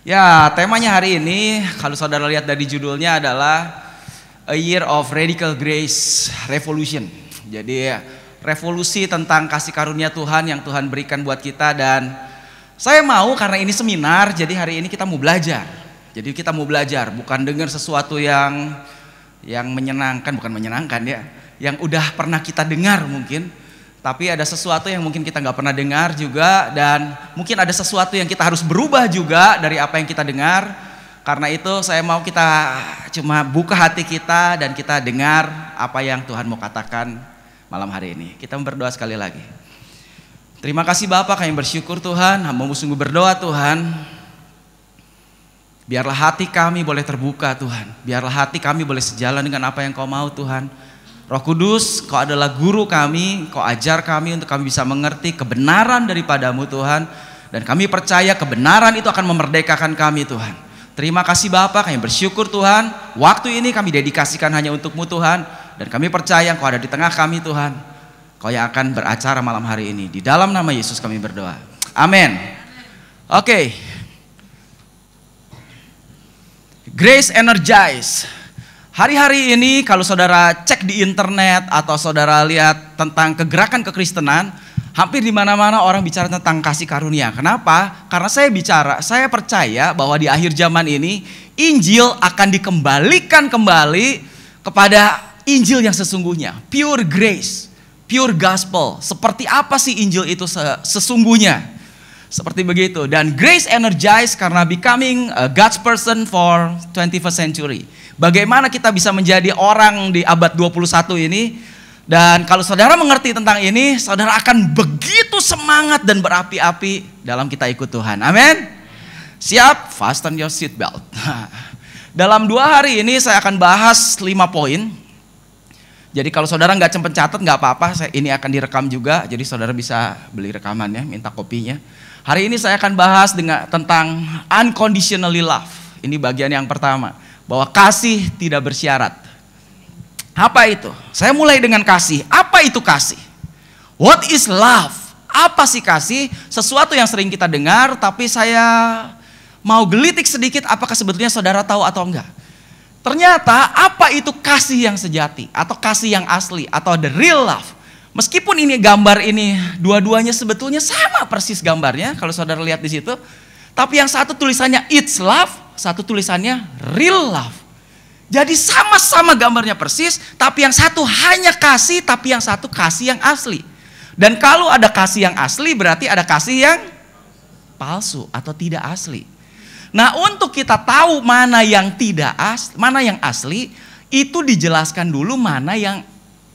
Ya, temanya hari ini kalau saudara lihat dari judulnya adalah A Year of Radical Grace Revolution. Jadi revolusi tentang kasih karunia Tuhan yang Tuhan berikan buat kita. Dan saya mau, karena ini seminar, jadi hari ini kita mau belajar. Jadi kita mau belajar, bukan dengar sesuatu yang menyenangkan, bukan menyenangkan ya, yang udah pernah kita dengar mungkin. Tapi ada sesuatu yang mungkin kita nggak pernah dengar juga, dan mungkin ada sesuatu yang kita harus berubah juga dari apa yang kita dengar. Karena itu saya mau kita cuma buka hati kita dan kita dengar apa yang Tuhan mau katakan malam hari ini. Kita berdoa sekali lagi. Terima kasih Bapak, kami bersyukur Tuhan, hamba-Mu sungguh berdoa Tuhan. Biarlah hati kami boleh terbuka Tuhan, biarlah hati kami boleh sejalan dengan apa yang Kau mau Tuhan. Roh Kudus, Kau adalah guru kami, Kau ajar kami untuk kami bisa mengerti kebenaran daripada-Mu Tuhan. Dan kami percaya kebenaran itu akan memerdekakan kami Tuhan. Terima kasih Bapak, kami bersyukur Tuhan. Waktu ini kami dedikasikan hanya untuk-Mu Tuhan. Dan kami percaya Kau ada di tengah kami Tuhan. Kau yang akan beracara malam hari ini. Di dalam nama Yesus kami berdoa. Amin. Oke. Grace Energize. Hari-hari ini kalau saudara cek di internet atau saudara lihat tentang kegerakan kekristenan, hampir di mana-mana orang bicara tentang kasih karunia. Kenapa? Karena saya percaya bahwa di akhir zaman ini Injil akan dikembalikan kembali kepada Injil yang sesungguhnya, pure grace, pure gospel. Seperti apa sih Injil itu sesungguhnya? Seperti begitu. Dan grace energized karena becoming a God's person for 21st century. Bagaimana kita bisa menjadi orang di abad 21 ini. Dan kalau saudara mengerti tentang ini, saudara akan begitu semangat dan berapi-api dalam kita ikut Tuhan. Amin. Siap? Fasten your seatbelt. Dalam 2 hari ini saya akan bahas 5 poin. Jadi kalau saudara nggak sempat catat nggak apa-apa, ini akan direkam juga. Jadi saudara bisa beli rekamannya, minta kopinya. Hari ini saya akan bahas tentang unconditionally love. Ini bagian yang pertama, bahwa kasih tidak bersyarat. Apa itu? Saya mulai dengan kasih. Apa itu kasih? What is love? Apa sih kasih? Sesuatu yang sering kita dengar, tapi saya mau gelitik sedikit apakah sebetulnya saudara tahu atau enggak. Ternyata apa itu kasih yang sejati atau kasih yang asli atau the real love. Meskipun ini gambar ini dua-duanya sebetulnya sama persis gambarnya kalau saudara lihat di situ, tapi yang satu tulisannya it's love, satu tulisannya real love. Jadi sama-sama gambarnya persis, tapi yang satu hanya kasih, tapi yang satu kasih yang asli. Dan kalau ada kasih yang asli berarti ada kasih yang palsu atau tidak asli. Nah, untuk kita tahu mana yang mana yang asli, itu dijelaskan dulu mana yang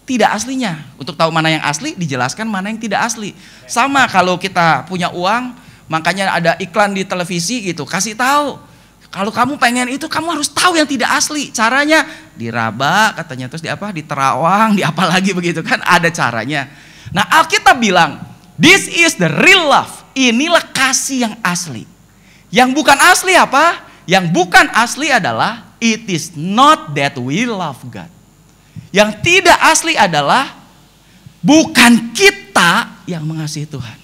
tidak aslinya. Untuk tahu mana yang asli, dijelaskan mana yang tidak asli. Sama kalau kita punya uang, makanya ada iklan di televisi gitu, kasih tahu. Kalau kamu pengen itu, kamu harus tahu yang tidak asli. Caranya diraba katanya, terus diterawang, apalagi begitu kan, ada caranya. Nah, Alkitab bilang, this is the real love. Inilah kasih yang asli. Yang bukan asli apa? Yang bukan asli adalah it is not that we love God. Yang tidak asli adalah bukan kita yang mengasihi Tuhan.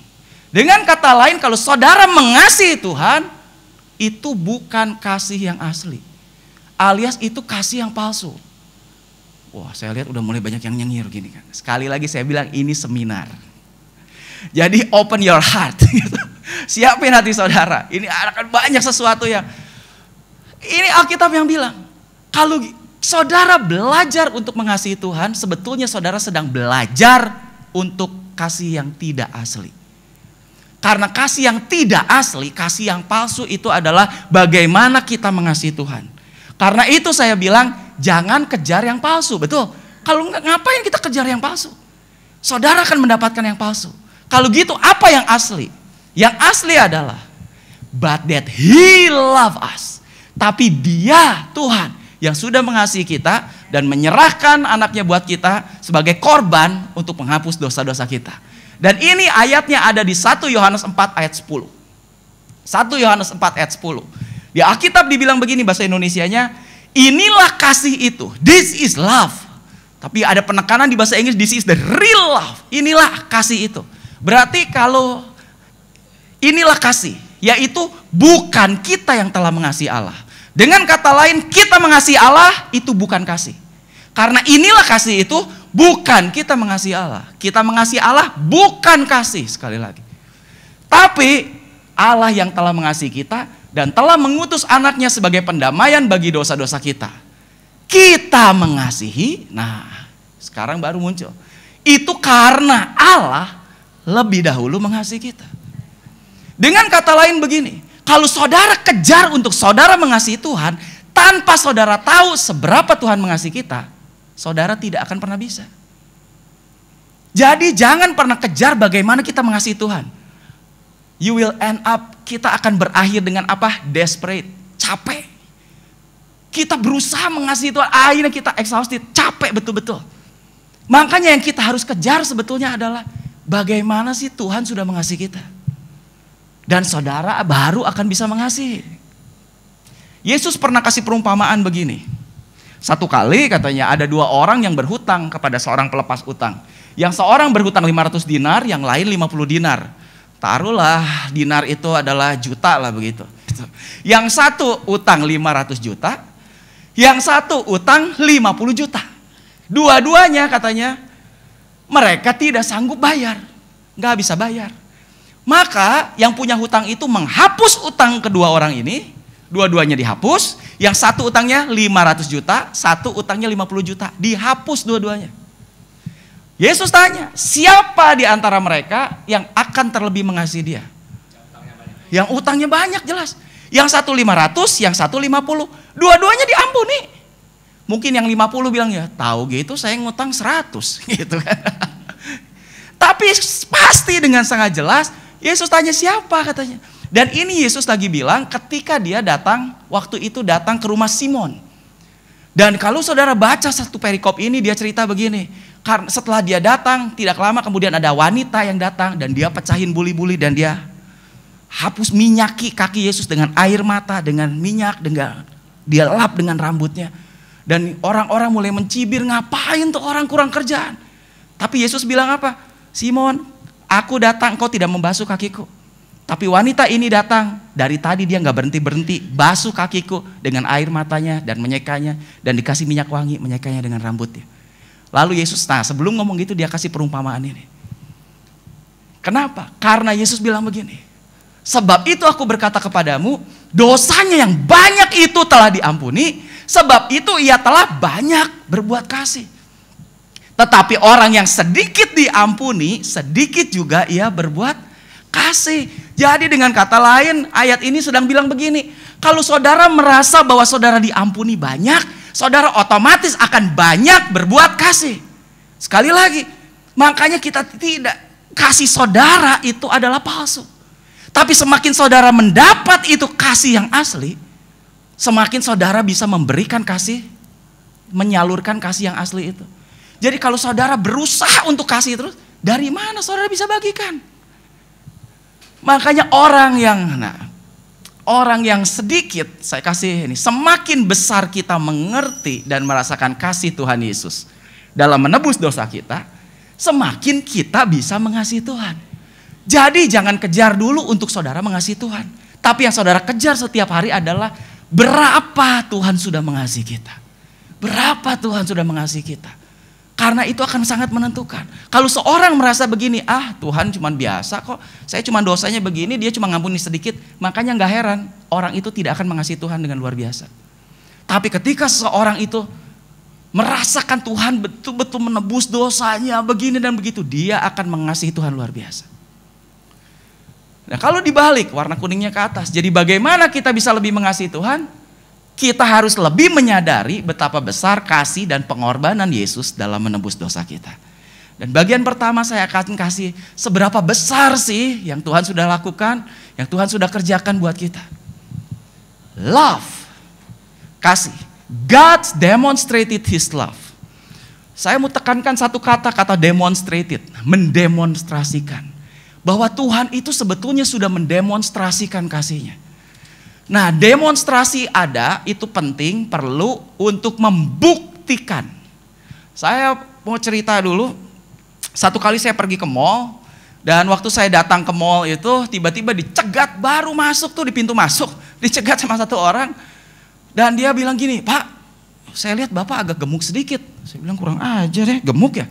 Dengan kata lain, kalau saudara mengasihi Tuhan, itu bukan kasih yang asli. Alias itu kasih yang palsu. Wah, saya lihat udah mulai banyak yang nyengir gini kan. Sekali lagi saya bilang ini seminar. Jadi open your heart. Siapin hati saudara. Ini akan banyak sesuatu yang ini Alkitab yang bilang. Kalau saudara belajar untuk mengasihi Tuhan, sebetulnya saudara sedang belajar untuk kasih yang tidak asli. Karena kasih yang tidak asli, kasih yang palsu itu adalah bagaimana kita mengasihi Tuhan. Karena itu saya bilang jangan kejar yang palsu, betul? Kalau ngapain kita kejar yang palsu? Saudara akan mendapatkan yang palsu. Kalau gitu apa yang asli? Yang asli adalah but that he love us. Tapi dia Tuhan yang sudah mengasihi kita dan menyerahkan anaknya buat kita sebagai korban untuk menghapus dosa-dosa kita. Dan ini ayatnya ada di 1 Yohanes 4 ayat 10. 1 Yohanes 4 ayat 10. Di Alkitab dibilang begini bahasa Indonesianya, inilah kasih itu. This is love. Tapi ada penekanan di bahasa Inggris, this is the real love. Inilah kasih itu. Berarti kalau inilah kasih yaitu bukan kita yang telah mengasihi Allah. Dengan kata lain, kita mengasihi Allah itu bukan kasih. Karena inilah kasih itu, bukan kita mengasihi Allah. Kita mengasihi Allah bukan kasih, sekali lagi. Tapi Allah yang telah mengasihi kita dan telah mengutus anaknya sebagai pendamaian bagi dosa-dosa kita. Kita mengasihi, nah sekarang baru muncul. Itu karena Allah lebih dahulu mengasihi kita. Dengan kata lain begini, kalau saudara kejar untuk saudara mengasihi Tuhan, tanpa saudara tahu seberapa Tuhan mengasihi kita, saudara tidak akan pernah bisa. Jadi jangan pernah kejar bagaimana kita mengasihi Tuhan. You will end up, kita akan berakhir dengan apa? Desperate, capek. Kita berusaha mengasihi Tuhan, akhirnya kita exhausted, capek betul-betul. Makanya yang kita harus kejar sebetulnya adalah bagaimana sih Tuhan sudah mengasihi kita. Dan saudara baru akan bisa mengasihi. Yesus pernah kasih perumpamaan begini. Satu kali katanya ada 2 orang yang berhutang kepada seorang pelepas utang. Yang seorang berhutang 500 dinar, yang lain 50 dinar. Taruhlah dinar itu adalah juta lah begitu. Yang satu utang 500 juta, yang satu utang 50 juta. Dua-duanya katanya mereka tidak sanggup bayar, nggak bisa bayar. Maka yang punya hutang itu menghapus utang kedua orang ini, dua-duanya dihapus. Yang satu utangnya 500 juta, satu utangnya 50 juta, dihapus dua-duanya. Yesus tanya, siapa di antara mereka yang akan terlebih mengasihi dia? Yang utangnya banyak jelas. Yang satu 500, yang satu 50. Dua-duanya diampuni. Mungkin yang 50 bilang, ya tahu gitu saya ngutang 100 gitu kan. Tapi pasti dengan sangat jelas Yesus tanya siapa katanya. Dan ini Yesus lagi bilang ketika dia datang, waktu itu datang ke rumah Simon. Dan kalau saudara baca satu perikop ini, dia cerita begini. Karena setelah dia datang, tidak lama kemudian ada wanita yang datang dan dia pecahin buli-buli dan dia hapus minyaki kaki Yesus dengan air mata, dengan minyak, dengan dia lap dengan rambutnya. Dan orang-orang mulai mencibir, ngapain tuh orang kurang kerjaan. Tapi Yesus bilang apa? Simon, aku datang, kau tidak membasuh kakiku. Tapi wanita ini datang, dari tadi dia gak berhenti-berhenti basuh kakiku dengan air matanya dan menyekanya. Dan dikasih minyak wangi, menyekanya dengan rambutnya. Lalu Yesus, nah sebelum ngomong gitu dia kasih perumpamaan ini. Kenapa? Karena Yesus bilang begini. Sebab itu aku berkata kepadamu, dosanya yang banyak itu telah diampuni. Sebab itu ia telah banyak berbuat kasih. Tetapi orang yang sedikit diampuni, sedikit juga ia berbuat kasih. Jadi dengan kata lain, ayat ini sedang bilang begini. Kalau saudara merasa bahwa saudara diampuni banyak, saudara otomatis akan banyak berbuat kasih. Sekali lagi, makanya kita tidak kasih saudara itu adalah palsu. Tapi semakin saudara mendapat itu kasih yang asli, semakin saudara bisa memberikan kasih, menyalurkan kasih yang asli itu. Jadi kalau saudara berusaha untuk kasih terus, dari mana saudara bisa bagikan? Makanya orang yang sedikit, saya kasih ini, semakin besar kita mengerti dan merasakan kasih Tuhan Yesus dalam menebus dosa kita, semakin kita bisa mengasihi Tuhan. Jadi jangan kejar dulu untuk saudara mengasihi Tuhan. Tapi yang saudara kejar setiap hari adalah berapa Tuhan sudah mengasihi kita. Berapa Tuhan sudah mengasihi kita. Karena itu akan sangat menentukan. Kalau seorang merasa begini, Tuhan cuma biasa kok, saya cuma dosanya begini, dia cuma ngampuni sedikit, makanya gak heran orang itu tidak akan mengasihi Tuhan dengan luar biasa. Tapi ketika seseorang itu merasakan Tuhan betul-betul menebus dosanya begini dan begitu, dia akan mengasihi Tuhan luar biasa. Nah kalau dibalik, warna kuningnya ke atas, jadi bagaimana kita bisa lebih mengasihi Tuhan? Kita harus lebih menyadari betapa besar kasih dan pengorbanan Yesus dalam menebus dosa kita. Dan bagian pertama saya akan kasih seberapa besar sih yang Tuhan sudah lakukan, yang Tuhan sudah kerjakan buat kita. Love, kasih. God demonstrated His love. Saya mau tekankan satu kata demonstrated, mendemonstrasikan. Bahwa Tuhan itu sebetulnya sudah mendemonstrasikan kasih-Nya. Nah, demonstrasi ada, itu penting, perlu untuk membuktikan. Saya mau cerita dulu, satu kali saya pergi ke mall, Dan waktu saya datang ke mall itu, tiba-tiba dicegat, baru masuk tuh di pintu masuk, dicegat sama satu orang. Dan dia bilang gini, Pak, saya lihat Bapak agak gemuk sedikit. Saya bilang kurang ajar ya, gemuk ya.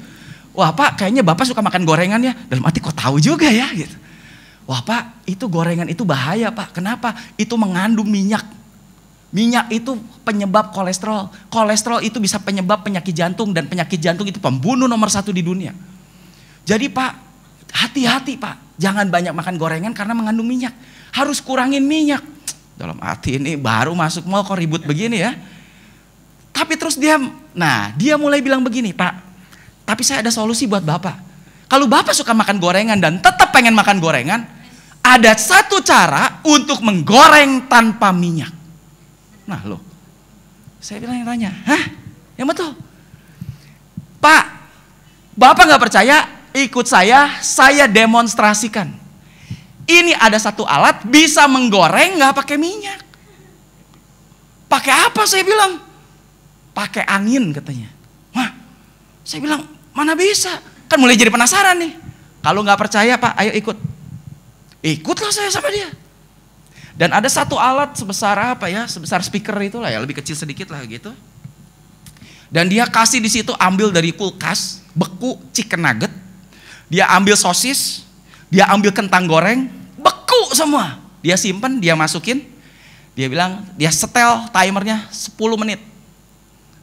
Wah Pak, kayaknya Bapak suka makan gorengan ya. Dalam hati kok tahu juga ya gitu. Wah Pak, itu gorengan itu bahaya Pak. Kenapa? Itu mengandung minyak. Minyak itu penyebab kolesterol. Kolesterol itu bisa penyebab penyakit jantung. Dan penyakit jantung itu pembunuh nomor 1 di dunia. Jadi Pak, hati-hati Pak. Jangan banyak makan gorengan karena mengandung minyak. Harus kurangin minyak. Dalam hati ini baru masuk mall kok ribut begini ya. Tapi terus dia mulai bilang begini, Pak, tapi saya ada solusi buat Bapak. Kalau Bapak suka makan gorengan dan tetap pengen makan gorengan, ada satu cara untuk menggoreng tanpa minyak. Nah loh, saya bilang tanya, hah? Yang betul? Pak, Bapak gak percaya? Ikut saya demonstrasikan. Ini ada satu alat bisa menggoreng gak pakai minyak. Pakai apa saya bilang? Pakai angin katanya. Wah, saya bilang mana bisa? Kan mulai jadi penasaran nih. Kalau nggak percaya Pak, ayo ikut. Ikutlah saya sama dia. Dan ada satu alat sebesar apa ya? Sebesar speaker itulah ya, lebih kecil sedikit lah gitu. Dan dia kasih di situ, ambil dari kulkas beku chicken nugget. Dia ambil sosis, dia ambil kentang goreng, beku semua. Dia simpen, dia masukin. Dia bilang, dia setel timernya 10 menit.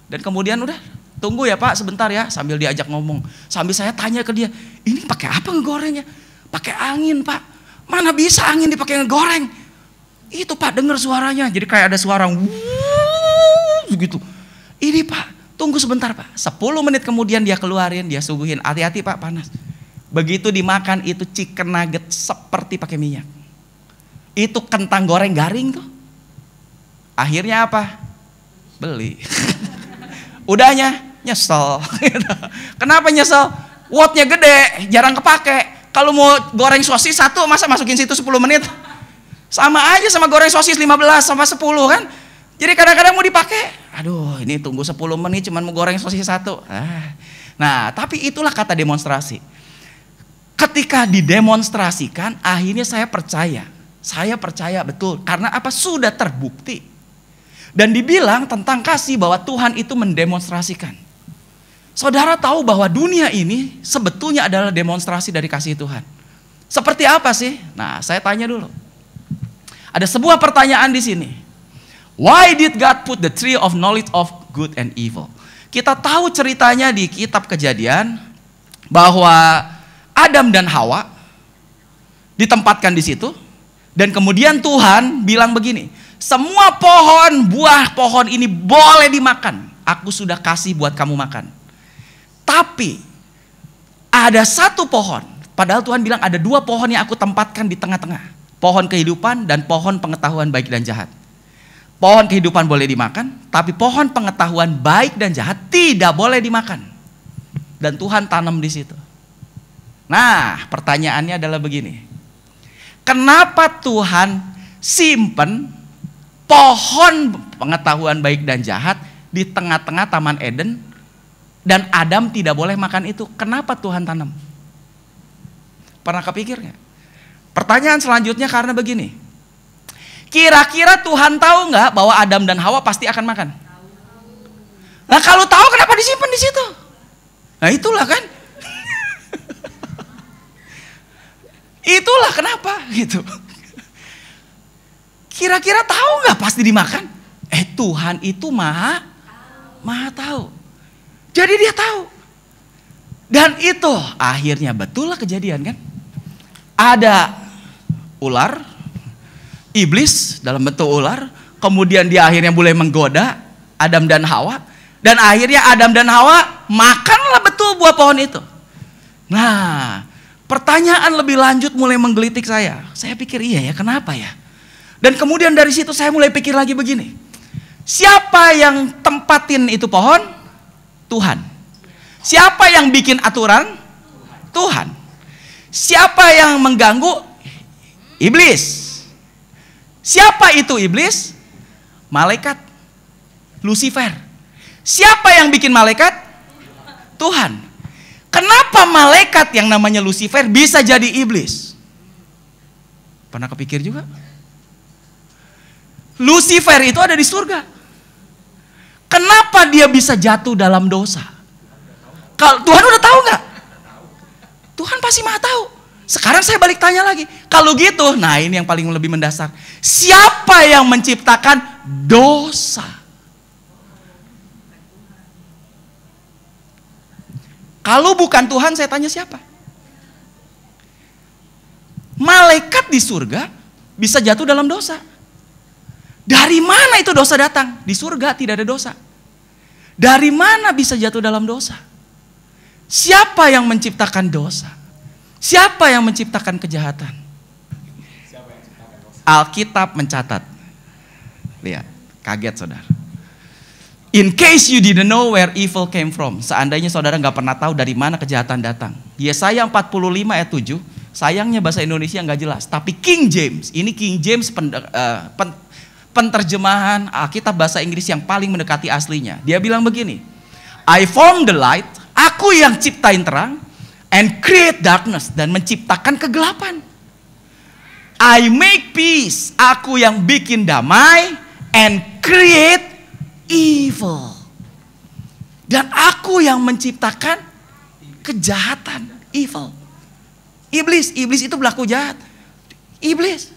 Dan kemudian udah, tunggu ya Pak sebentar ya, sambil diajak ngomong. Sambil saya tanya ke dia, ini pakai apa ngegorengnya? Pakai angin Pak. Mana bisa angin dipakai ngegoreng? Itu Pak, dengar suaranya. Jadi kayak ada suara gitu. Ini Pak, tunggu sebentar Pak. 10 menit kemudian dia keluarin, dia suguhin. Hati-hati Pak, panas. Begitu dimakan itu chicken nugget seperti pakai minyak. Itu kentang goreng garing tuh. Akhirnya apa? Beli. Udahnya nyesel. Kenapa nyesel? Wattnya gede, jarang kepake. Kalau mau goreng sosis satu, masa masukin situ 10 menit? Sama aja sama goreng sosis 15 sama 10 kan? Jadi kadang-kadang mau dipakai, aduh ini tunggu 10 menit cuman mau goreng sosis satu. Nah, tapi itulah kata demonstrasi. Ketika didemonstrasikan, akhirnya saya percaya. Saya percaya betul. Karena apa? Sudah terbukti. Dan dibilang tentang kasih bahwa Tuhan itu mendemonstrasikan. Saudara tahu bahwa dunia ini sebetulnya adalah demonstrasi dari kasih Tuhan. Seperti apa sih? Nah, saya tanya dulu. Ada sebuah pertanyaan di sini. Why did God put the tree of knowledge of good and evil? Kita tahu ceritanya di kitab Kejadian bahwa Adam dan Hawa ditempatkan di situ. Dan kemudian Tuhan bilang begini, semua buah pohon ini boleh dimakan. Aku sudah kasih buat kamu makan. Tapi ada satu pohon. Padahal Tuhan bilang ada 2 pohon yang aku tempatkan di tengah-tengah. Pohon kehidupan dan pohon pengetahuan baik dan jahat. Pohon kehidupan boleh dimakan. Tapi pohon pengetahuan baik dan jahat tidak boleh dimakan. Dan Tuhan tanam di situ. Nah, pertanyaannya adalah begini. Kenapa Tuhan simpen pohon pengetahuan baik dan jahat di tengah-tengah Taman Eden dan Adam tidak boleh makan itu? Kenapa Tuhan tanam? Pernah kepikir nggak? Pertanyaan selanjutnya karena begini. Kira-kira Tuhan tahu nggak bahwa Adam dan Hawa pasti akan makan? Nah kalau tahu kenapa disimpan di situ? Nah itulah kan. Itulah kenapa gitu. Kira-kira tahu nggak pasti dimakan? Tuhan itu maha tahu. Jadi dia tahu. Dan itu akhirnya betul lah kejadian kan. Ada ular, iblis dalam bentuk ular. Kemudian dia akhirnya mulai menggoda Adam dan Hawa. Dan akhirnya Adam dan Hawa makanlah betul buah pohon itu. Nah, pertanyaan lebih lanjut mulai menggelitik saya. Saya pikir iya ya, kenapa ya? Dan kemudian dari situ saya mulai pikir lagi begini. Siapa yang tempatin itu pohon? Tuhan. Siapa yang bikin aturan? Tuhan. Siapa yang mengganggu? Iblis. Siapa itu iblis? Malaikat. Lucifer. Siapa yang bikin malaikat? Tuhan. Kenapa malaikat yang namanya Lucifer bisa jadi iblis? Pernah kepikir juga? Lucifer itu ada di surga. Kenapa dia bisa jatuh dalam dosa? Kalau Tuhan udah tahu nggak? Tuhan pasti maha tahu. Sekarang saya balik tanya lagi. Kalau gitu, nah ini yang paling lebih mendasar. Siapa yang menciptakan dosa? Kalau bukan Tuhan, saya tanya siapa? Malaikat di surga bisa jatuh dalam dosa. Dari mana itu dosa datang? Di surga tidak ada dosa. Dari mana bisa jatuh dalam dosa? Siapa yang menciptakan dosa? Siapa yang menciptakan kejahatan? Alkitab mencatat. Lihat, kaget saudara. In case you didn't know where evil came from. Seandainya saudara nggak pernah tahu dari mana kejahatan datang. Yesaya 45 ayat 7. Sayangnya bahasa Indonesia nggak jelas. Tapi King James, ini King James penterjemahan Alkitab bahasa Inggris yang paling mendekati aslinya. Dia bilang begini. I form the light. Aku yang ciptain terang. And create darkness. Dan menciptakan kegelapan. I make peace. Aku yang bikin damai. And create evil. Dan aku yang menciptakan kejahatan, evil. Iblis itu berlaku jahat. Iblis,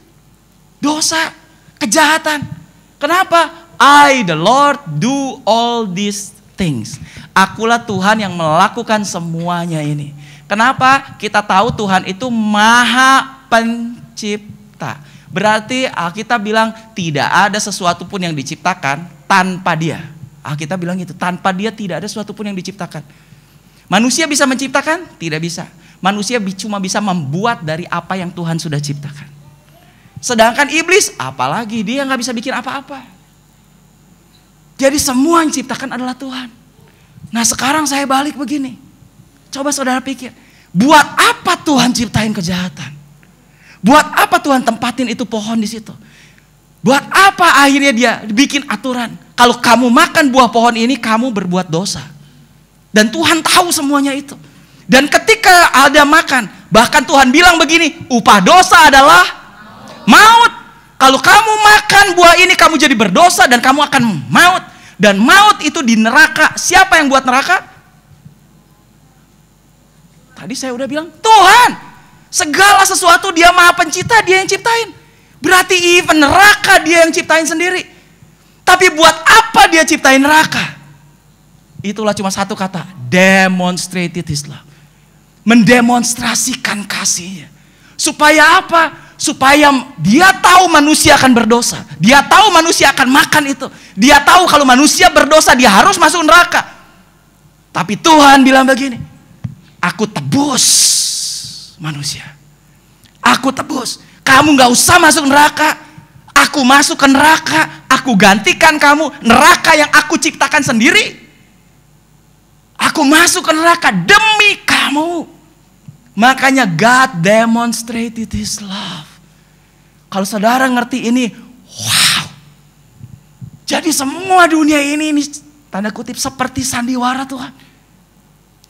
dosa, kejahatan. Kenapa? I the Lord do all these things. Akulah Tuhan yang melakukan semuanya ini. Kenapa? Kita tahu Tuhan itu Maha Pencipta. Berarti Alkitab bilang tidak ada sesuatu pun yang diciptakan tanpa Dia. Alkitab bilang itu, tanpa Dia tidak ada sesuatu pun yang diciptakan. Manusia bisa menciptakan? Tidak bisa. Manusia cuma bisa membuat dari apa yang Tuhan sudah ciptakan. Sedangkan iblis, apalagi dia nggak bisa bikin apa-apa. Jadi semua yang diciptakan adalah Tuhan. Nah sekarang saya balik begini. Coba saudara pikir, buat apa Tuhan ciptain kejahatan? Buat apa Tuhan tempatin itu pohon di situ? Buat apa akhirnya dia bikin aturan? Kalau kamu makan buah pohon ini, kamu berbuat dosa. Dan Tuhan tahu semuanya itu. Dan ketika ada makan, bahkan Tuhan bilang begini, upah dosa adalah maut. Kalau kamu makan buah ini, kamu jadi berdosa dan kamu akan maut. Dan maut itu di neraka. Siapa yang buat neraka? Tadi saya udah bilang, Tuhan. Segala sesuatu Dia Maha Pencipta, Dia yang ciptain. Berarti even neraka Dia yang ciptain sendiri. Tapi buat apa Dia ciptain neraka? Itulah cuma satu kata, demonstrated His love. Mendemonstrasikan kasihnya. Supaya apa? Supaya Dia tahu manusia akan berdosa. Dia tahu manusia akan makan itu. Dia tahu kalau manusia berdosa dia harus masuk neraka. Tapi Tuhan bilang begini, aku tebus manusia. Aku tebus. Kamu gak usah masuk neraka. Aku masuk ke neraka. Aku gantikan kamu neraka yang aku ciptakan sendiri. Aku masuk ke neraka demi kamu. Makanya God demonstrated His love. Kalau saudara ngerti ini, wow. Jadi semua dunia ini tanda kutip seperti sandiwara Tuhan.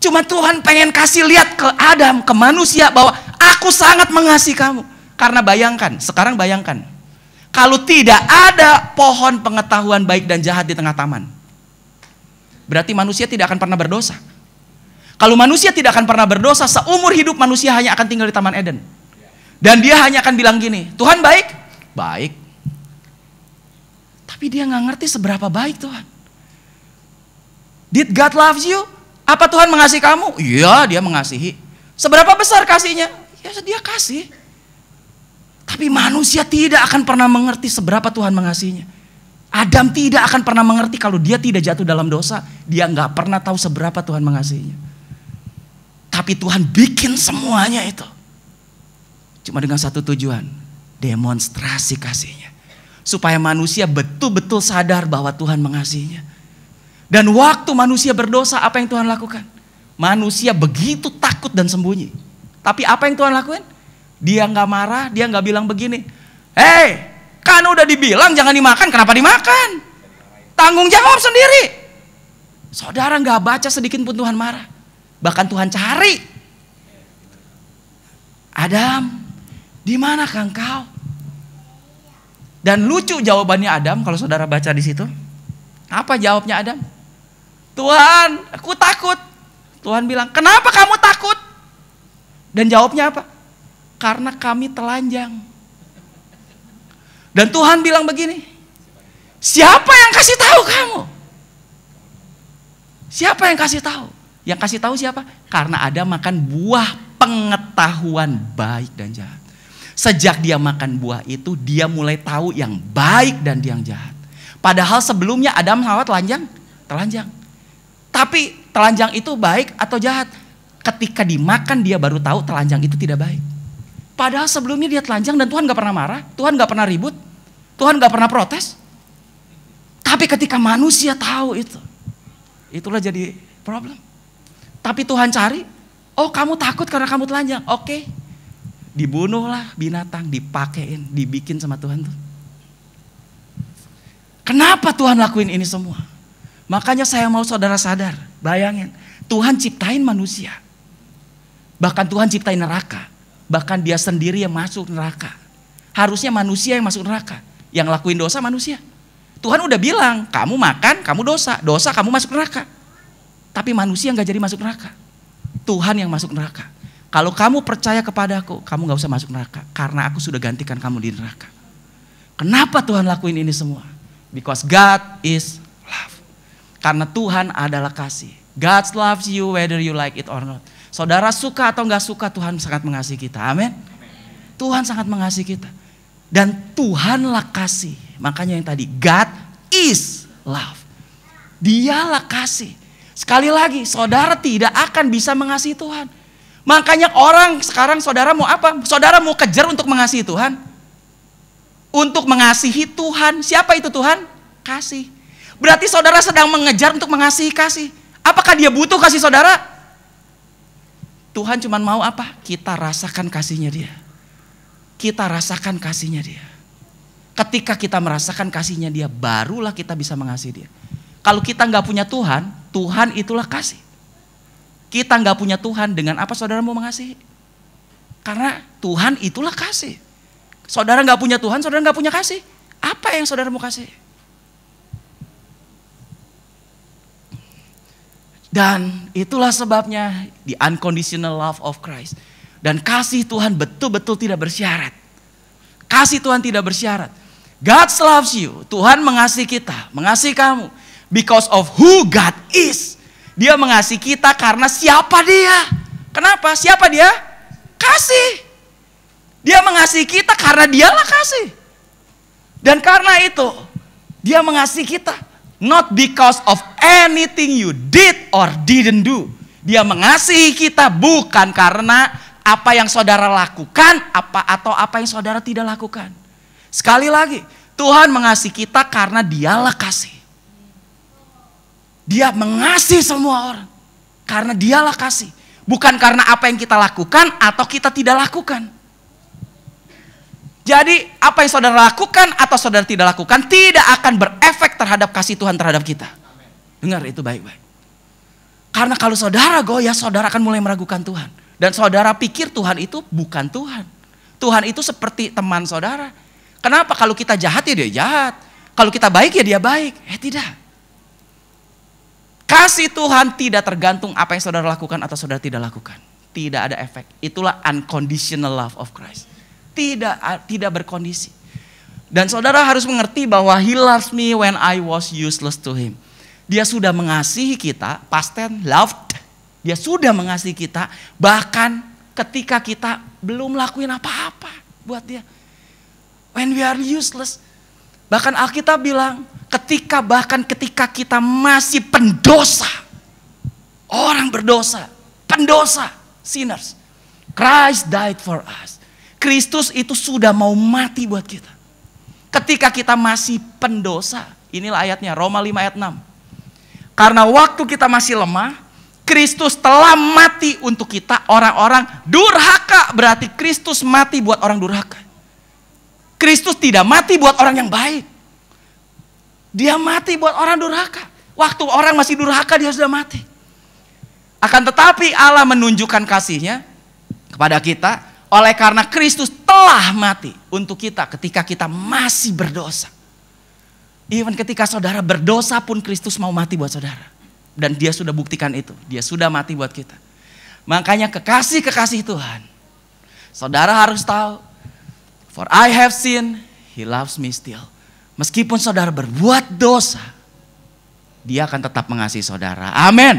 Cuma Tuhan pengen kasih lihat ke Adam, ke manusia bahwa aku sangat mengasihi kamu. Karena bayangkan, sekarang bayangkan. Kalau tidak ada pohon pengetahuan baik dan jahat di tengah taman. Berarti manusia tidak akan pernah berdosa. Kalau manusia tidak akan pernah berdosa, seumur hidup manusia hanya akan tinggal di Taman Eden. Dan dia hanya akan bilang gini, Tuhan baik? Baik. Tapi dia nggak ngerti seberapa baik Tuhan. Did God loves you? Apa Tuhan mengasihi kamu? Iya, Dia mengasihi. Seberapa besar kasihnya? Ya Dia kasih. Tapi manusia tidak akan pernah mengerti seberapa Tuhan mengasihinya. Adam tidak akan pernah mengerti kalau dia tidak jatuh dalam dosa. Dia nggak pernah tahu seberapa Tuhan mengasihinya. Tapi Tuhan bikin semuanya itu. Cuma dengan satu tujuan. Demonstrasi kasihnya. Supaya manusia betul-betul sadar bahwa Tuhan mengasihinya. Dan waktu manusia berdosa, apa yang Tuhan lakukan? Manusia begitu takut dan sembunyi. Tapi apa yang Tuhan lakukan? Dia nggak marah, dia nggak bilang begini. Hei, kan udah dibilang jangan dimakan, kenapa dimakan? Tanggung jawab sendiri. Saudara nggak baca sedikit pun Tuhan marah. Bahkan Tuhan cari. Adam, di manakah engkau? Dan lucu jawabannya Adam kalau saudara baca di situ. Apa jawabnya Adam? Tuhan, aku takut. Tuhan bilang, kenapa kamu takut? Dan jawabnya apa? Karena kami telanjang. Dan Tuhan bilang begini, siapa yang kasih tahu kamu? Siapa yang kasih tahu? Yang kasih tahu siapa? Karena Adam makan buah pengetahuan baik dan jahat. Sejak dia makan buah itu, dia mulai tahu yang baik dan yang jahat. Padahal sebelumnya Adam Hawa telanjang. Tapi telanjang itu baik atau jahat? Ketika dimakan dia baru tahu telanjang itu tidak baik. Padahal sebelumnya dia telanjang dan Tuhan gak pernah marah, Tuhan gak pernah ribut, Tuhan gak pernah protes. Tapi ketika manusia tahu itu, itulah jadi problem. Tapi Tuhan cari, oh kamu takut karena kamu telanjang, oke. Dibunuhlah binatang, dipakein, dibikin sama Tuhan tuh. Kenapa Tuhan lakuin ini semua? Makanya saya mau saudara sadar, bayangin, Tuhan ciptain manusia. Bahkan Tuhan ciptain neraka. Bahkan dia sendiri yang masuk neraka. Harusnya manusia yang masuk neraka. Yang lakuin dosa manusia. Tuhan udah bilang, kamu makan, kamu dosa. Dosa kamu masuk neraka. Tapi manusia gak jadi masuk neraka. Tuhan yang masuk neraka. Kalau kamu percaya kepadaku, kamu gak usah masuk neraka. Karena aku sudah gantikan kamu di neraka. Kenapa Tuhan lakuin ini semua? Because God is love. Karena Tuhan adalah kasih. God loves you whether you like it or not. Saudara suka atau gak suka, Tuhan sangat mengasihi kita. Amin. Tuhan sangat mengasihi kita. Dan Tuhanlah kasih. Makanya yang tadi, God is love. Dialah kasih. Sekali lagi, saudara tidak akan bisa mengasihi Tuhan. Makanya orang sekarang saudara mau apa? Saudara mau kejar untuk mengasihi Tuhan. Untuk mengasihi Tuhan. Siapa itu Tuhan? Kasih. Berarti saudara sedang mengejar untuk mengasihi kasih. Apakah dia butuh kasih saudara? Tuhan cuma mau apa? Kita rasakan kasihnya dia. Kita rasakan kasihnya dia. Ketika kita merasakan kasihnya dia, barulah kita bisa mengasihi dia. Kalau kita nggak punya Tuhan, Tuhan itulah kasih. Kita nggak punya Tuhan, dengan apa saudara mau mengasihi? Karena Tuhan itulah kasih. Saudara nggak punya Tuhan, saudara nggak punya kasih. Apa yang saudara mau kasih? Dan itulah sebabnya the unconditional love of Christ. Dan kasih Tuhan betul-betul tidak bersyarat. Kasih Tuhan tidak bersyarat. God loves you. Tuhan mengasihi kita, mengasihi kamu. Because of who God is. Dia mengasihi kita karena siapa dia. Kenapa? Siapa dia? Kasih. Dia mengasihi kita karena dialah kasih. Dan karena itu, dia mengasihi kita. Not because of anything you did or didn't do. Dia mengasihi kita bukan karena apa yang saudara lakukan atau apa yang saudara tidak lakukan. Sekali lagi, Tuhan mengasihi kita karena dialah kasih. Dia mengasihi semua orang karena dialah kasih. Bukan karena apa yang kita lakukan atau kita tidak lakukan. Jadi apa yang saudara lakukan atau saudara tidak lakukan tidak akan berefek terhadap kasih Tuhan terhadap kita. Dengar itu baik-baik. Karena kalau saudara goyah, saudara akan mulai meragukan Tuhan. Dan saudara pikir Tuhan itu bukan Tuhan. Tuhan itu seperti teman saudara. Kenapa? Kalau kita jahat ya dia jahat. Kalau kita baik ya dia baik. Tidak. Kasih Tuhan tidak tergantung apa yang saudara lakukan atau saudara tidak lakukan. Tidak ada efek. Itulah unconditional love of Christ. Tidak berkondisi. Dan saudara harus mengerti bahwa He loves me when I was useless to Him. Dia sudah mengasihi kita, past tense, loved. Dia sudah mengasihi kita bahkan ketika kita belum lakuin apa-apa buat dia. When we are useless. Bahkan Alkitab bilang ketika kita masih pendosa. Orang berdosa, pendosa, sinners. Christ died for us. Kristus itu sudah mau mati buat kita. Ketika kita masih pendosa, inilah ayatnya Roma 5 ayat 6. Karena waktu kita masih lemah, Kristus telah mati untuk kita orang-orang durhaka. Berarti Kristus mati buat orang durhaka. Kristus tidak mati buat orang yang baik. Dia mati buat orang durhaka. Waktu orang masih durhaka dia sudah mati. Akan tetapi Allah menunjukkan kasih-Nya kepada kita oleh karena Kristus telah mati untuk kita ketika kita masih berdosa. Even ketika saudara berdosa pun Kristus mau mati buat saudara. Dan dia sudah buktikan itu. Dia sudah mati buat kita. Makanya kekasih-kekasih Tuhan, saudara harus tahu, for I have sinned, He loves me still. Meskipun saudara berbuat dosa, Dia akan tetap mengasihi saudara. Amin.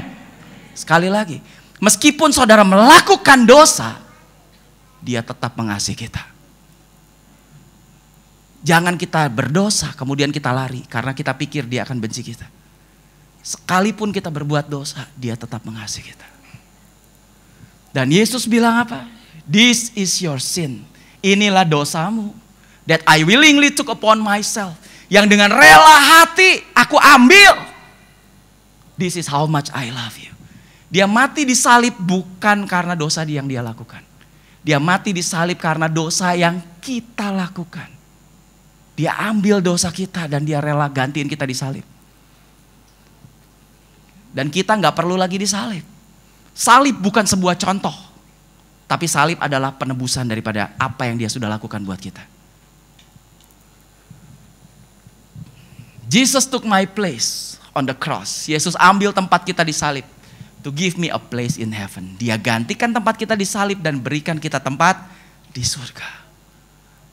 Sekali lagi, meskipun saudara melakukan dosa, Dia tetap mengasihi kita. Jangan kita berdosa kemudian kita lari karena kita pikir Dia akan benci kita. Sekalipun kita berbuat dosa, Dia tetap mengasihi kita. Dan Yesus bilang apa? This is your sin. Inilah dosamu. That I willingly took upon myself. Yang dengan rela hati aku ambil. This is how much I love you. Dia mati di salib bukan karena dosa yang dia lakukan. Dia mati di salib karena dosa yang kita lakukan. Dia ambil dosa kita dan dia rela gantiin kita di salib. Dan kita gak perlu lagi disalib. Salib bukan sebuah contoh. Tapi salib adalah penebusan daripada apa yang dia sudah lakukan buat kita. Jesus took my place on the cross. Yesus ambil tempat kita di salib. To give me a place in heaven. Dia gantikan tempat kita di salib dan berikan kita tempat di surga.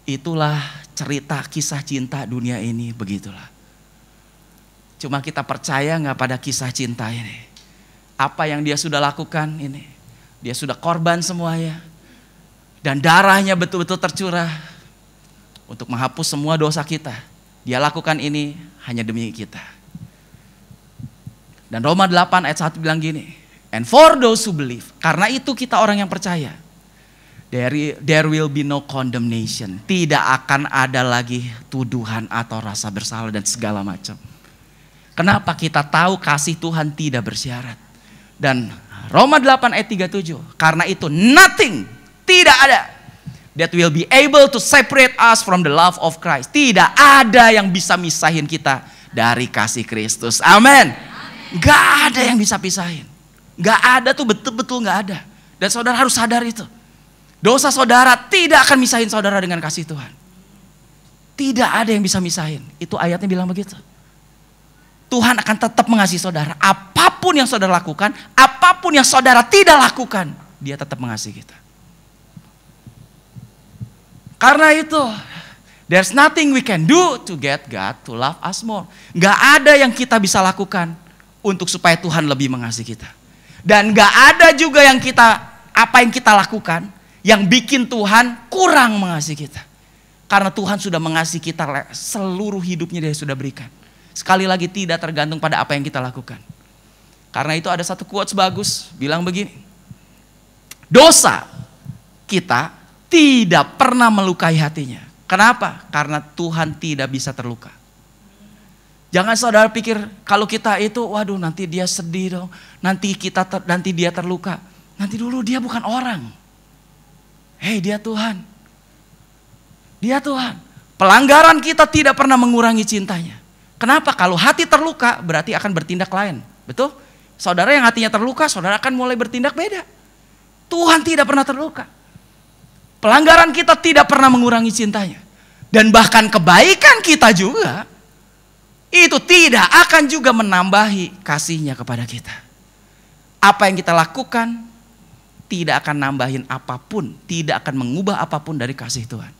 Itulah cerita kisah cinta dunia ini, begitulah. Cuma kita percaya gak pada kisah cinta ini? Apa yang dia sudah lakukan ini. Dia sudah korban semuanya. Dan darahnya betul-betul tercurah. Untuk menghapus semua dosa kita. Dia lakukan ini hanya demi kita. Dan Roma 8 ayat 1 bilang gini. And for those who believe. Karena itu kita orang yang percaya. There will be no condemnation. Tidak akan ada lagi tuduhan atau rasa bersalah dan segala macam. Kenapa? Kita tahu kasih Tuhan tidak bersyarat. Dan Roma 8 ayat 37. Karena itu nothing, tidak ada, that will be able to separate us from the love of Christ. Tidak ada yang bisa misahin kita dari kasih Kristus. Amin. Gak ada yang bisa pisahin. Gak ada tuh, betul-betul gak ada. Dan saudara harus sadar itu. Dosa saudara tidak akan misahin saudara dengan kasih Tuhan. Tidak ada yang bisa misahin. Itu ayatnya bilang begitu. Tuhan akan tetap mengasihi saudara. Apapun yang saudara lakukan, apapun yang saudara tidak lakukan, Dia tetap mengasihi kita. Karena itu, there's nothing we can do to get God to love us more. Gak ada yang kita bisa lakukan untuk supaya Tuhan lebih mengasihi kita. Dan gak ada juga yang apa yang kita lakukan yang bikin Tuhan kurang mengasihi kita. Karena Tuhan sudah mengasihi kita seluruh hidupnya, Dia sudah berikan. Sekali lagi tidak tergantung pada apa yang kita lakukan. Karena itu ada satu quotes bagus bilang begini. Dosa kita tidak pernah melukai hatinya. Kenapa? Karena Tuhan tidak bisa terluka. Jangan saudara pikir kalau kita itu, waduh nanti dia sedih dong. Nanti dia terluka. Nanti dulu dia bukan orang. Hei, dia Tuhan. Dia Tuhan. Pelanggaran kita tidak pernah mengurangi cintanya. Kenapa? Kalau hati terluka berarti akan bertindak lain. Betul? Saudara yang hatinya terluka, saudara akan mulai bertindak beda. Tuhan tidak pernah terluka. Pelanggaran kita tidak pernah mengurangi cintanya. Dan bahkan kebaikan kita juga, itu tidak akan juga menambahi kasih-Nya kepada kita. Apa yang kita lakukan tidak akan nambahin apapun, tidak akan mengubah apapun dari kasih Tuhan.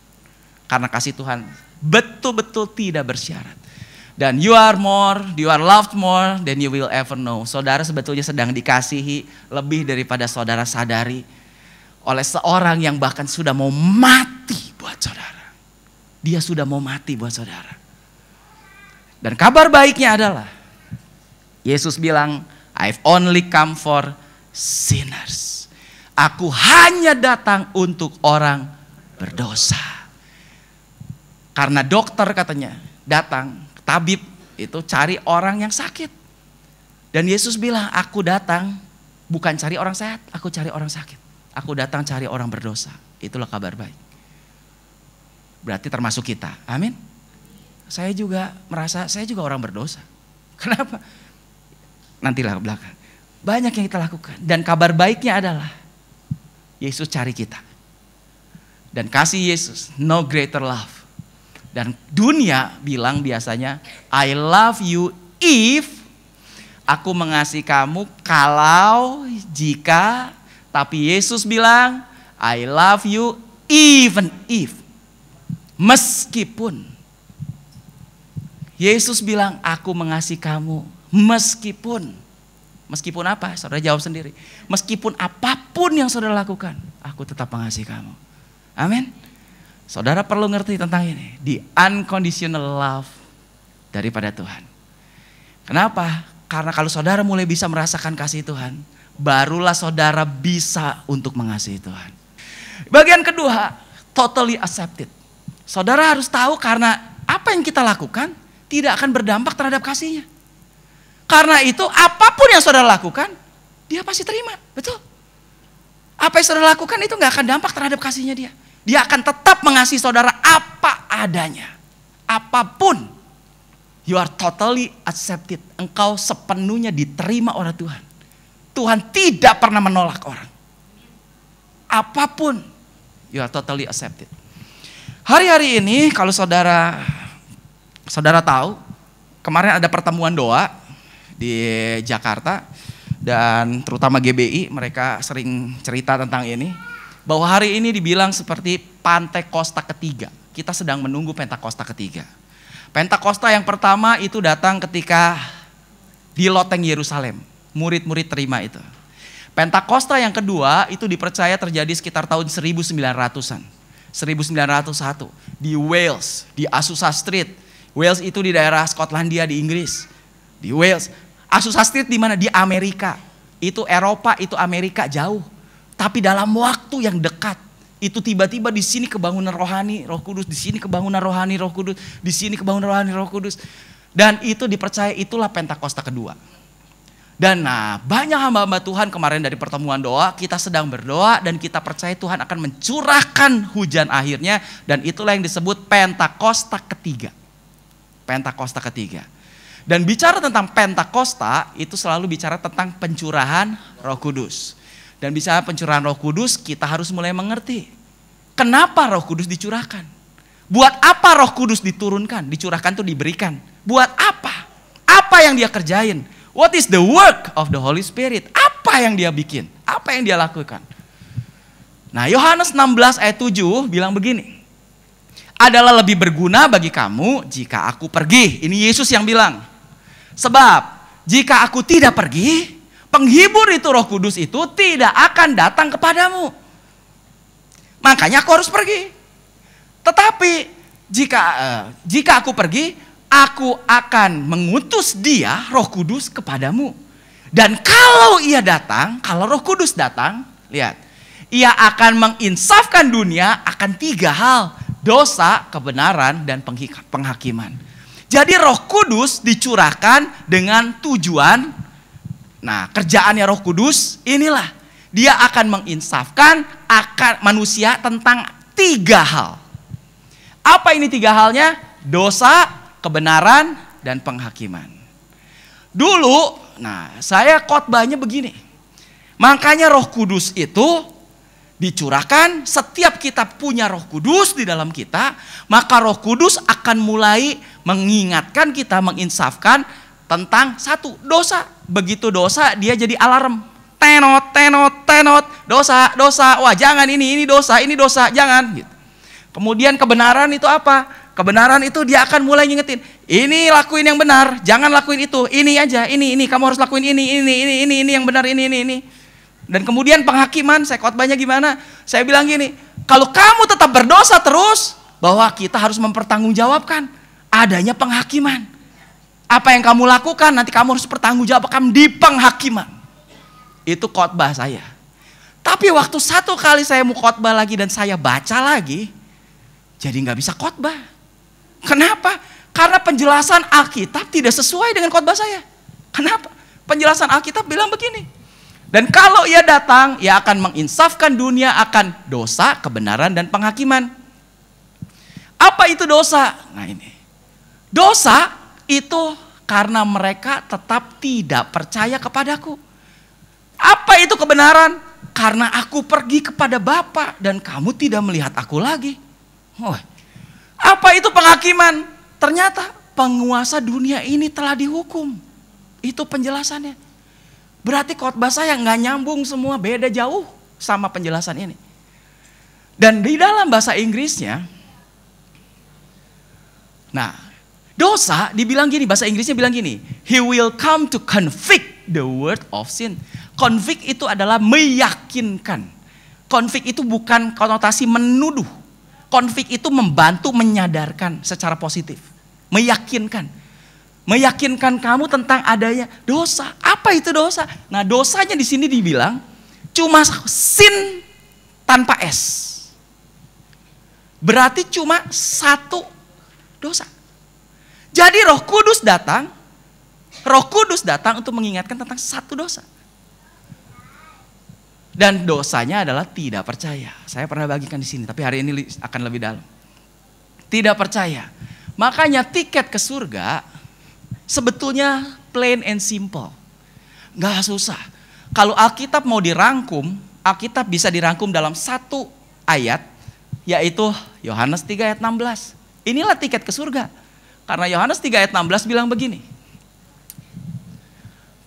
Karena kasih Tuhan betul-betul tidak bersyarat. Dan you are loved more than you will ever know. Saudara sebetulnya sedang dikasihi lebih daripada saudara sadari oleh seorang yang bahkan sudah mau mati buat saudara. Dia sudah mau mati buat saudara. Dan kabar baiknya adalah Yesus bilang, I've only come for sinners. Aku hanya datang untuk orang berdosa. Karena dokter katanya datang, tabib itu cari orang yang sakit. Dan Yesus bilang, aku datang bukan cari orang sehat, aku cari orang sakit. Aku datang cari orang berdosa. Itulah kabar baik. Berarti termasuk kita. Amin. Saya juga merasa saya juga orang berdosa. Kenapa? Nantilah ke belakang. Banyak yang kita lakukan. Dan kabar baiknya adalah Yesus cari kita. Dan kasih Yesus, no greater love. Dan dunia bilang biasanya, I love you if, aku mengasihi kamu kalau, jika. Tapi Yesus bilang, I love you even if. Meskipun. Yesus bilang, aku mengasihi kamu meskipun. Meskipun apa? Saudara jawab sendiri. Meskipun apapun yang saudara lakukan, aku tetap mengasihi kamu. Amin. Saudara perlu ngerti tentang ini. The unconditional love daripada Tuhan. Kenapa? Karena kalau saudara mulai bisa merasakan kasih Tuhan, barulah saudara bisa untuk mengasihi Tuhan. Bagian kedua, totally accepted. Saudara harus tahu karena apa yang kita lakukan tidak akan berdampak terhadap kasihnya. Karena itu apapun yang saudara lakukan, dia pasti terima. Betul. Apa yang saudara lakukan itu gak akan dampak terhadap kasihnya dia. Dia akan tetap mengasihi saudara apa adanya. Apapun. You are totally accepted. Engkau sepenuhnya diterima oleh Tuhan. Tuhan tidak pernah menolak orang. Apapun. You are totally accepted. Hari-hari ini kalau saudara tahu, kemarin ada pertemuan doa di Jakarta. Dan terutama GBI, mereka sering cerita tentang ini. Bahwa hari ini dibilang seperti Pentakosta ketiga. Kita sedang menunggu Pentakosta ketiga. Pentakosta yang pertama itu datang ketika di loteng Yerusalem. Murid-murid terima itu. Pentakosta yang kedua itu dipercaya terjadi sekitar tahun 1900-an. 1901 di Wales, di Azusa Street. Wales itu di daerah Skotlandia di Inggris. Di Wales. Azusa Street di mana? Di Amerika. Itu Eropa, itu Amerika jauh. Tapi dalam waktu yang dekat, itu tiba-tiba di sini kebangunan rohani, Roh Kudus, di sini kebangunan rohani, Roh Kudus, di sini kebangunan rohani, Roh Kudus. Dan itu dipercaya itulah Pentakosta kedua. Dan banyak hamba-hamba Tuhan kemarin dari pertemuan doa, kita sedang berdoa dan kita percaya Tuhan akan mencurahkan hujan akhirnya. Dan itulah yang disebut Pentakosta ketiga. Pentakosta ketiga. Dan bicara tentang Pentakosta, itu selalu bicara tentang pencurahan Roh Kudus. Dan bicara pencurahan Roh Kudus, kita harus mulai mengerti. Kenapa Roh Kudus dicurahkan? Buat apa Roh Kudus diturunkan? Dicurahkan itu diberikan. Buat apa? Apa yang dia kerjain? What is the work of the Holy Spirit? Apa yang dia bikin? Apa yang dia lakukan? Nah, Yohanes 16 ayat 7 bilang begini. Adalah lebih berguna bagi kamu jika aku pergi. Ini Yesus yang bilang. Sebab jika aku tidak pergi, penghibur itu Roh Kudus itu tidak akan datang kepadamu. Makanya aku harus pergi. Tetapi jika aku pergi, aku akan mengutus dia, Roh Kudus, kepadamu. Dan kalau ia datang, kalau Roh Kudus datang, lihat, ia akan menginsafkan dunia akan 3 hal. Dosa, kebenaran, dan penghakiman. Jadi Roh Kudus dicurahkan dengan tujuan. Nah, kerjaannya Roh Kudus inilah. Dia akan menginsafkan manusia tentang 3 hal. Apa ini 3 halnya? Dosa, kebenaran, dan penghakiman. Dulu, saya khotbahnya begini. Makanya Roh Kudus itu dicurahkan, setiap kita punya Roh Kudus di dalam kita, maka Roh Kudus akan mulai mengingatkan kita, menginsafkan tentang 1, dosa. Begitu dosa, dia jadi alarm. Tenot, tenot, tenot, dosa, dosa. Wah, jangan ini dosa, jangan. Gitu. Kemudian kebenaran itu apa? Kebenaran itu dia akan mulai ngingetin. Ini lakuin yang benar, jangan lakuin itu. Ini aja, ini kamu harus lakuin ini yang benar, ini. Dan kemudian penghakiman, saya khotbahnya gimana? Saya bilang gini, kalau kamu tetap berdosa terus, bahwa kita harus mempertanggungjawabkan adanya penghakiman. Apa yang kamu lakukan, nanti kamu harus bertanggungjawabkan di penghakiman. Itu khotbah saya. Tapi waktu 1 kali saya mau khotbah lagi dan saya baca lagi, jadi nggak bisa khotbah. Kenapa? Karena penjelasan Alkitab tidak sesuai dengan khotbah saya. Kenapa? Penjelasan Alkitab bilang begini. Dan kalau ia datang, ia akan menginsafkan dunia akan dosa, kebenaran, dan penghakiman. Apa itu dosa? Nah ini. Dosa itu karena mereka tetap tidak percaya kepadaku. Apa itu kebenaran? Karena aku pergi kepada Bapa dan kamu tidak melihat aku lagi. Oh, apa itu penghakiman? Ternyata penguasa dunia ini telah dihukum. Itu penjelasannya. Berarti khotbah saya nggak nyambung semua, beda jauh sama penjelasan ini. Dan di dalam bahasa Inggrisnya, nah, dosa dibilang gini, bahasa Inggrisnya bilang gini, He will come to convict the world of sin. Convict itu adalah meyakinkan. Convict itu bukan konotasi menuduh. Convict itu membantu menyadarkan secara positif. Meyakinkan. Meyakinkan kamu tentang adanya dosa. Apa itu dosa? Nah, dosanya di sini dibilang cuma sin tanpa S. Berarti cuma satu dosa. Jadi Roh Kudus datang untuk mengingatkan tentang satu dosa. Dan dosanya adalah tidak percaya. Saya pernah bagikan di sini, tapi hari ini akan lebih dalam. Tidak percaya. Makanya tiket ke surga sebetulnya plain and simple. Gak susah. Kalau Alkitab mau dirangkum, Alkitab bisa dirangkum dalam satu ayat, yaitu Yohanes 3 ayat 16. Inilah tiket ke surga. Karena Yohanes 3 ayat 16 bilang begini.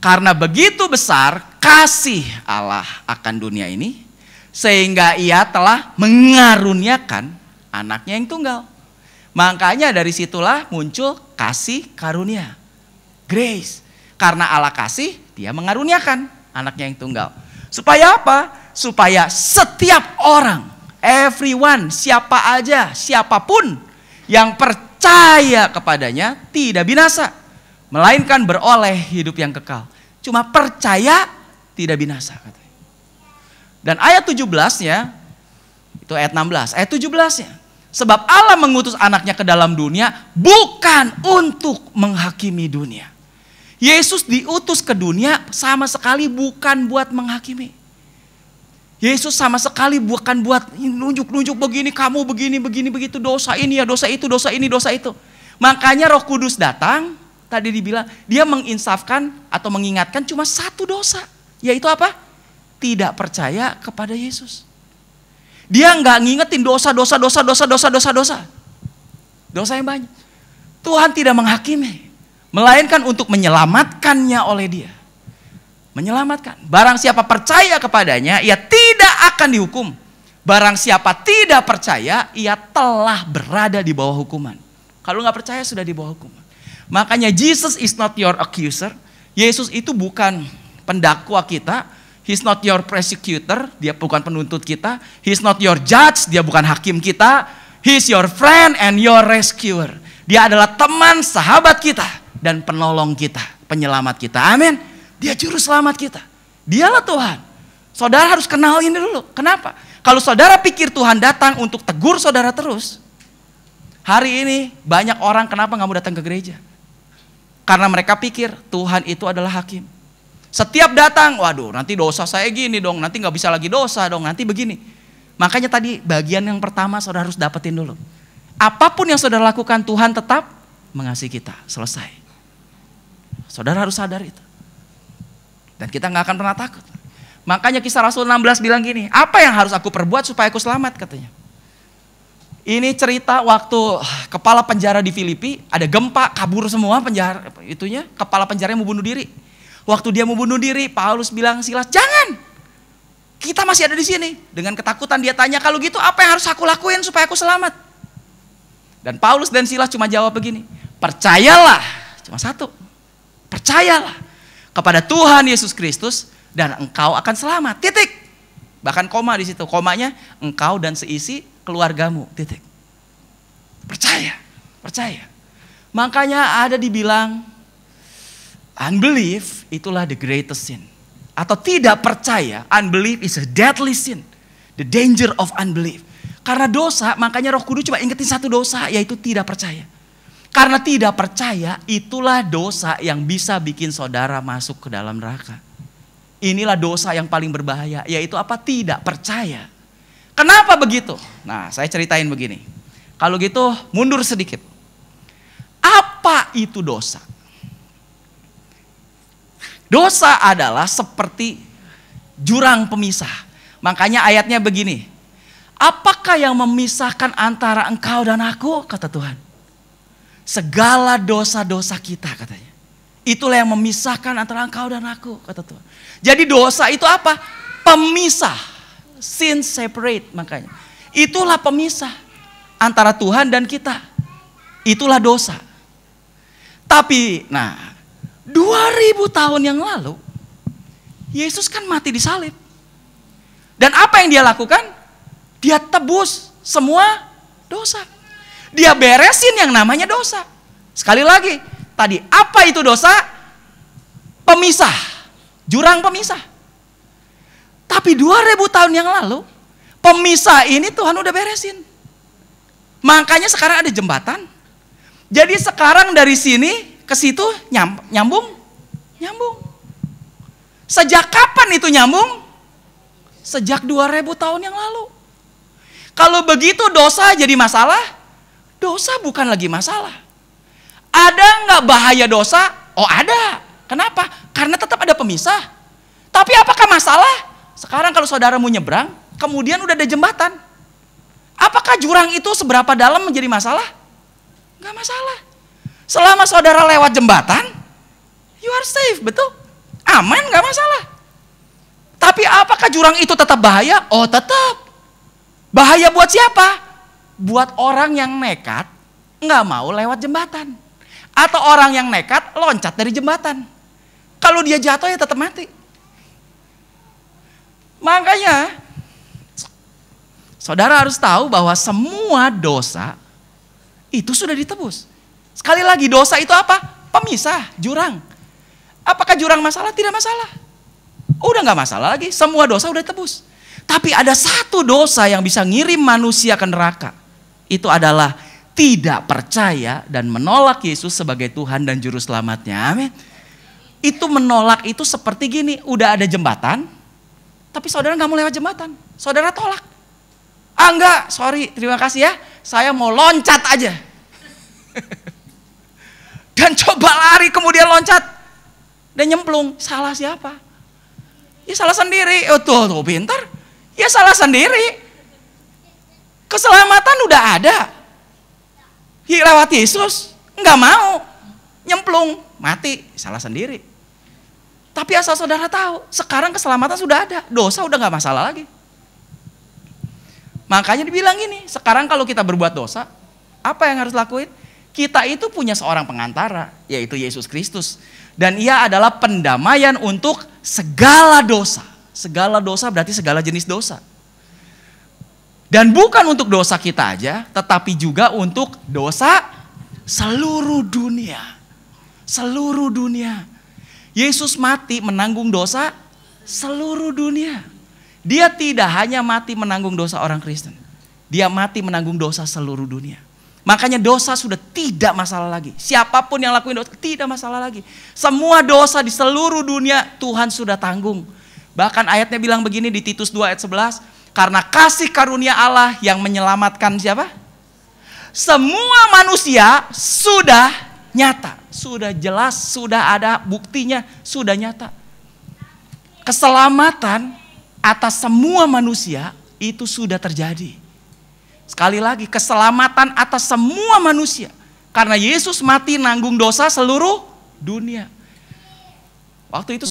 Karena begitu besar kasih Allah akan dunia ini, sehingga ia telah mengaruniakan anaknya yang tunggal. Makanya dari situlah muncul kasih karunia. Grace. Karena Allah kasih, dia mengaruniakan anaknya yang tunggal. Supaya apa? Supaya setiap orang, everyone, siapa aja, siapapun yang percaya kepadanya tidak binasa, melainkan beroleh hidup yang kekal. Cuma percaya tidak binasa. Dan ayat 17-nya, itu ayat 16, ayat 17-nya. Sebab Allah mengutus anaknya ke dalam dunia bukan untuk menghakimi dunia. Yesus diutus ke dunia sama sekali bukan buat menghakimi. Yesus sama sekali bukan buat nunjuk-nunjuk begini, kamu begini, begitu, dosa ini ya, dosa itu, dosa ini, dosa itu. Makanya Roh Kudus datang, tadi dibilang, dia menginsafkan atau mengingatkan cuma satu dosa. Yaitu apa? Tidak percaya kepada Yesus. Dia nggak ngingetin dosa yang banyak. Tuhan tidak menghakimi, melainkan untuk menyelamatkannya oleh dia. Menyelamatkan. Barang siapa percaya kepadanya, ia tidak akan dihukum. Barang siapa tidak percaya, ia telah berada di bawah hukuman. Kalau nggak percaya sudah di bawah hukuman. Makanya Jesus is not your accuser. Yesus itu bukan pendakwa kita. He's not your prosecutor. Dia bukan penuntut kita. He's not your judge. Dia bukan hakim kita. He's your friend and your rescuer. Dia adalah teman, sahabat kita. Dan penolong kita. Penyelamat kita. Amin. Dia juru selamat kita. Dialah Tuhan. Saudara harus kenal ini dulu. Kenapa? Kalau saudara pikir Tuhan datang untuk tegur saudara terus. Hari ini banyak orang kenapa gak mau datang ke gereja? Karena mereka pikir Tuhan itu adalah hakim. Setiap datang, waduh nanti dosa saya gini dong, nanti gak bisa lagi dosa dong, nanti begini. Makanya tadi bagian yang pertama saudara harus dapetin dulu. Apapun yang saudara lakukan, Tuhan tetap mengasihi kita, selesai. Saudara harus sadar itu. Dan kita gak akan pernah takut. Makanya Kisah Rasul 16 bilang gini, apa yang harus aku perbuat supaya aku selamat katanya. Ini cerita waktu kepala penjara di Filipi, ada gempa, kabur semua penjara itunya, kepala penjara mau bunuh diri. Waktu dia mau bunuh diri, Paulus bilang, Silas, jangan. Kita masih ada di sini. Dengan ketakutan dia tanya, kalau gitu apa yang harus aku lakuin supaya aku selamat? Dan Paulus dan Silas cuma jawab begini, percayalah, cuma satu. Percayalah kepada Tuhan Yesus Kristus dan engkau akan selamat. Titik. Bahkan koma di situ. Komanya engkau dan seisi keluargamu, titik. Percaya, percaya. Makanya ada dibilang unbelief itulah the greatest sin. Atau tidak percaya, unbelief is a deadly sin. The danger of unbelief. Karena dosa, makanya Roh Kudus cuma ingetin satu dosa, yaitu tidak percaya. Karena tidak percaya, itulah dosa yang bisa bikin saudara masuk ke dalam neraka. Inilah dosa yang paling berbahaya, yaitu apa? Tidak percaya. Kenapa begitu? Nah, saya ceritain begini. Kalau gitu mundur sedikit. Apa itu dosa? Dosa adalah seperti jurang pemisah. Makanya ayatnya begini. Apakah yang memisahkan antara engkau dan aku? Kata Tuhan. Segala dosa-dosa kita katanya. Itulah yang memisahkan antara engkau dan aku, kata Tuhan. Jadi dosa itu apa? Pemisah. Sin separate makanya. Itulah pemisah antara Tuhan dan kita. Itulah dosa. Tapi, 2000 tahun yang lalu, Yesus kan mati di salib. Dan apa yang dia lakukan? Dia tebus semua dosa. Dia beresin yang namanya dosa. Sekali lagi, tadi apa itu dosa? Pemisah. Jurang pemisah. Tapi 2000 tahun yang lalu, pemisah ini Tuhan udah beresin. Makanya sekarang ada jembatan. Jadi sekarang dari sini ke situ nyambung. Sejak kapan itu nyambung? Sejak 2000 tahun yang lalu. Kalau begitu dosa jadi masalah? Dosa bukan lagi masalah. Ada nggak bahaya dosa? Oh ada. Kenapa? Karena tetap ada pemisah. Tapi apakah masalah? Sekarang kalau saudara mau nyebrang, kemudian udah ada jembatan. Apakah jurang itu seberapa dalam menjadi masalah? Nggak masalah. Selama saudara lewat jembatan, you are safe, betul? Aman, nggak masalah. Tapi apakah jurang itu tetap bahaya? Oh tetap. Bahaya buat siapa? Buat orang yang nekat nggak mau lewat jembatan. Atau orang yang nekat loncat dari jembatan. Kalau dia jatuh ya tetap mati. Makanya saudara harus tahu bahwa semua dosa itu sudah ditebus. Sekali lagi, dosa itu apa? Pemisah, jurang. Apakah jurang masalah? Tidak masalah. Udah gak masalah lagi, semua dosa udah tebus. Tapi ada satu dosa yang bisa ngirim manusia ke neraka. Itu adalah tidak percaya dan menolak Yesus sebagai Tuhan dan Juru Selamatnya. Amin. Itu menolak itu seperti gini, udah ada jembatan, tapi saudara gak mau lewat jembatan. Saudara tolak. Enggak, sorry, terima kasih ya, saya mau loncat aja. Dan coba lari kemudian loncat. Dan nyemplung, salah siapa? Ya salah sendiri. Oh tuh pintar. Ya salah sendiri. Keselamatan udah ada. Lewat Yesus, nggak mau. Nyemplung, mati, salah sendiri. Tapi asal saudara tahu, sekarang keselamatan sudah ada. Dosa udah nggak masalah lagi. Makanya dibilang gini, sekarang kalau kita berbuat dosa, apa yang harus lakuin? Kita itu punya seorang pengantara, yaitu Yesus Kristus. Dan ia adalah pendamaian untuk segala dosa. Segala dosa berarti segala jenis dosa. Dan bukan untuk dosa kita aja, tetapi juga untuk dosa seluruh dunia. Seluruh dunia. Yesus mati menanggung dosa seluruh dunia. Dia tidak hanya mati menanggung dosa orang Kristen. Dia mati menanggung dosa seluruh dunia. Makanya dosa sudah tidak masalah lagi. Siapapun yang lakuin dosa tidak masalah lagi. Semua dosa di seluruh dunia Tuhan sudah tanggung. Bahkan ayatnya bilang begini di Titus 2 ayat 11. Karena kasih karunia Allah yang menyelamatkan siapa? Semua manusia sudah nyata. Sudah jelas, sudah ada buktinya, sudah nyata. Keselamatan atas semua manusia itu sudah terjadi. Sekali lagi, keselamatan atas semua manusia. Karena Yesus mati nanggung dosa seluruh dunia. Waktu itu